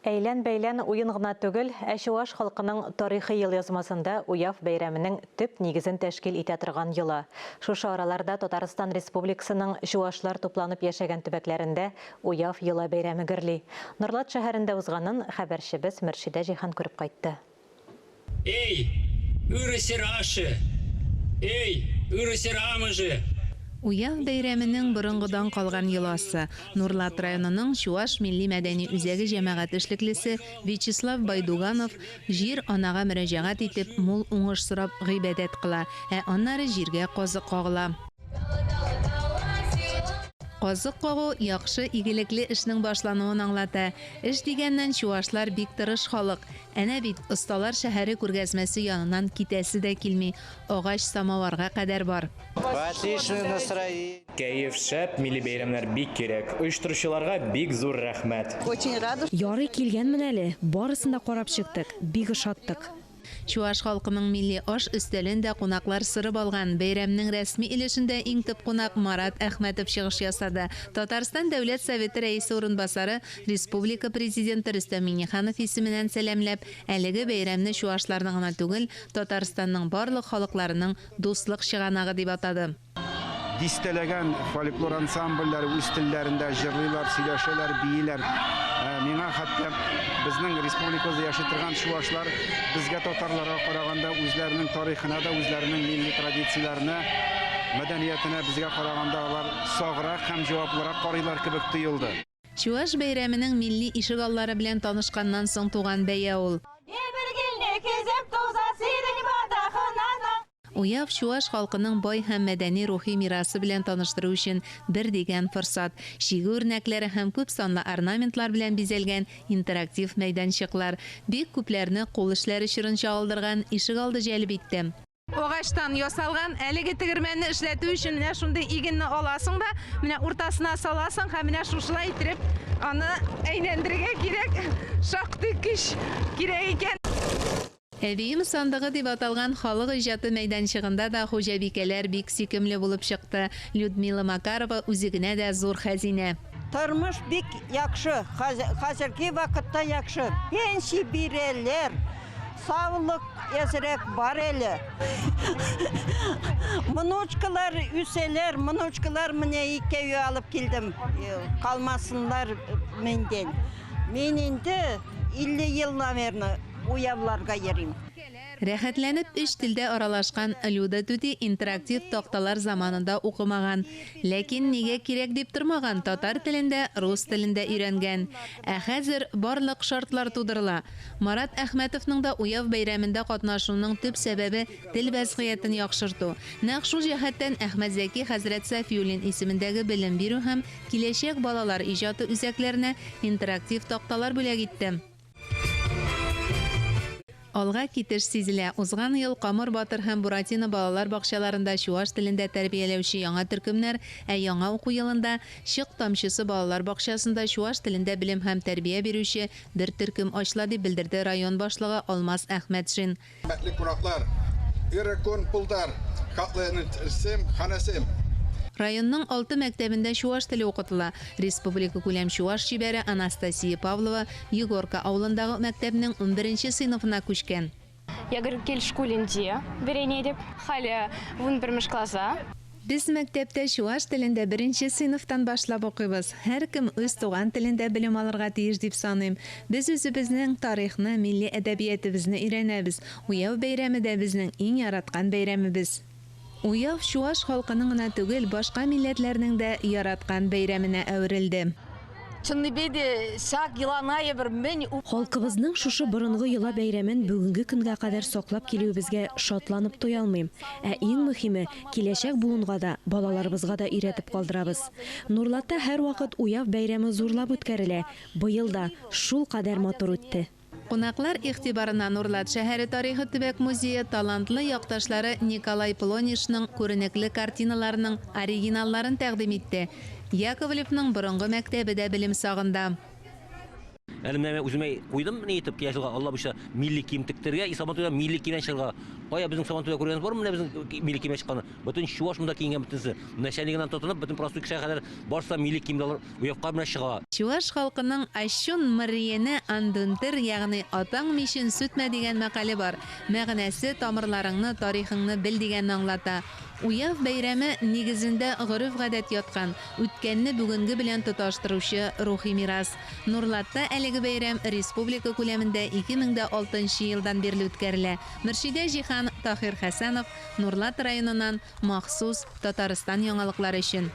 Әйлән-бәйлән уйын гына түгел, Чуаш халкының тарихи ел язмасында Уяв бәйрәменең төп нигезен тәшкил итә торган елы. Шушы араларда Татарстан Республикасының Чуашлар тупланып яшәгән төбәкләрендә Уяв елы бәйрәме гөрли. Норлат шәһәрендә узганын хәбәрчебез Мөршидә Җиһан күреп кайтты. Эй, үресер ашы! Эй, үресер амыжы! Уяв бәйрәменең борынгыдан калган йоласы. Нурлат районының Чуаш милли мәдәни үзәге җәмәгать эшлеклесе Вячеслав Байдуганов җир анага мөрәҗәгать итеп мул уңыш сорап гыйбадәт кыла, аннары җиргә казык кагыла. Казык кагу яхшы игелекле эшнең башлануын аңлата. Эш дигәннән чуашлар бик тырыш халык. Әнә бит осталар шәһәре күргәзмәсе яныннан китәсе дә килми. Агач самаварга кадәр бар. Кәеф шәп, милли бәйрәмнәр бик кирәк. Оештыручыларга бик зур рәхмәт. Ярый килгәнмен әле. Барысын да карап чыктык. Бик ошаттык. Чуаш халкының милли аш өстәлен дә кунаклар сырып алган. Бәйрәмнең рәсми илешендә иң төп кунак Марат Әхмәтов чыгыш ясады. Татарстан Дәүләт Советы рәисе урынбасары, Республика президенты Рөстәм Миңнеханов исеменнән сәламләп, әлеге бәйрәмне чуашларның гына түгел, Татарстанның барлык халыкларының дуслык чыганагы дип атады. Дистәләгән фольклор ансамбльләре үз телләрендә җырлыйлар, сөйләшәләр, бийләр. Миңа хәтта безнең республикабызда яши торган чуашлар безгә татарларга караганда үзләренең тарихына да, үзләренең милли традицияләренә, мәдәниятенә безгә караганда алар саграк һәм җаваплырак карыйлар кебек тоелды. Чуаш бәйрәменең милли ишегаллары белән танышканнан соң туган бәя ул. Уяв Чуаш халкының бай һәм мәдәни рухи мирасы белән таныштыру өчен бер дигән форсат. Шигы үрнәкләре һәм күп санлы орнаментлар белән бизәлгән интерактив мәйданчыклар бик күпләрне кул эшләре чорын чагылдырган ишегалды җәлеп итте. Агачтан ясалган әлеге тегермәнне эшләтү өчен менә шундый игенне аласың да, менә уртасына саласың һәм менә шушылай итеп аны әйләндерергә кирәк. Шактый көч кирәк икән. Әбием сандыгы дип аталган халык иҗаты мәйданчыгында да хуҗабикәләр бик сөйкемле булып чыкты. Людмила Макарова үзегенә дә зур хәзинә. Тормыш бик яхшы, хәзерге вакытта яхшы. Пенсия бирәләр, саулык әзрәк бар әле. Моночкалар үсәләр, моночкалар менә икәү алып килдем. Калмасыннар мендән. Мен инде 50 ел, наверное, уявларга йөрим. Рәхәтләнеп өч телдә аралашкан Люда Түти интерактив такталар заманында укымаган, ләкин нигә кирәк дип тормаган татар телендә, рус телендә өйрәнгән. Хәзер барлык шартлар тудырыла. Марат Әхмәтовның да Уяв бәйрәмендә катнашуының төп сәбәбе тел вәзгыятен яхшырту. Нәкъ шул җәһәттән Әхмәт Зәки хәзрәт Сафиуллин исемендәге белем бирү һәм киләчәк балалар иҗаты үзәкләренә интерактив такталар бүләк итте. Алга китеш сизелә. Узган ел Камыр Батыр һәм Буратино балалар бакчаларында чуаш телендә тәрбияләүче яңа төркемнәр, яңа уку елында Чык тамчысы балалар бакчасында чуаш телендә белем һәм тәрбия бирүче бер төркем ачыла дип белдерде район башлыгы Алмаз Әхмәтшин. Хөрмәтле кунаклар, ирекон пулдар, хатлыны тирсем, ханасем. Районның 6 мәктәбендә чуаш теле укытыла. Республика күләм чуаш шибәре Анастасия Павлова Егорка авылындагы мәктәпнең 11нче сыйныфына күчкән. Я гел школинде берене дип, хәле 11 класса. Без мәктәптә чуаш телендә 1нче сыйныфтан башлап укыйбыз. Һәр кем үз туган телендә белем алырга тиеш дип саныйм. Без үзебезнең тарихны, милли әдәбиятыбызны өйрәнәбез. Уяв бәйрәме дә безнең иң яраткан бәйрәмебез. Уяв чуаш халкының гына түгел, башка милләтләрнең дә яраткан бәйрәменә әверелде. Халкыбызның шушы борынгы йола бәйрәмен бүгенге көнгә кадәр саклап килүебезгә шатланып туя алмыйм. Иң мөһиме, киләчәк буынга да, балаларыбызга да өйрәтеп калдырабыз. Нурлатта һәр вакыт Уяв бәйрәме зурлап үткәрелә. Быел да шул кадәр матур үтте. Кунаклар игътибарына Нурлат шәһәре тарихы төбәк музее талантлы якташлары Николай Полонишның күренекле картиналарының оригиналларын тәкъдим итте. Яковлевның борынгы мәктәбе дә белем сагында. Әле менә үземә куйдым, ни итеп, кияшылга Алла буша милли кием тектергә, и Сабантуйда милли киемнән чыгарга. Кая безнең Сабантуйда күргәнбез бармы, менә безнең милли киемгә чыкканы. Бөтен чуаш монда киенгән бөтенсе. Начальнигыннан тотынып, бөтен простой кешегә кадәр барса милли киемдә алар уявка белән чыга. Чуваш халкының Ащун Марияне андундыр, ягъни атаң мишен сүтмә дигән мәкале бар. Мәгънәсе тамырларыңны, тарихыңны бил дигәнне аңлата. Уяв бәйрәме нигезендә гореф-гадәт яткан, үткәнне бүгенге белән тоташтыручы рухи мирас. Нурлатта әлеге бәйрәм республика күләмендә 2006 елдан бирле үткәрелә. Мөршидә Җихан, Тахир Хәсәнов, Нурлат районыннан махсус Татарстан яңалыклары өчен.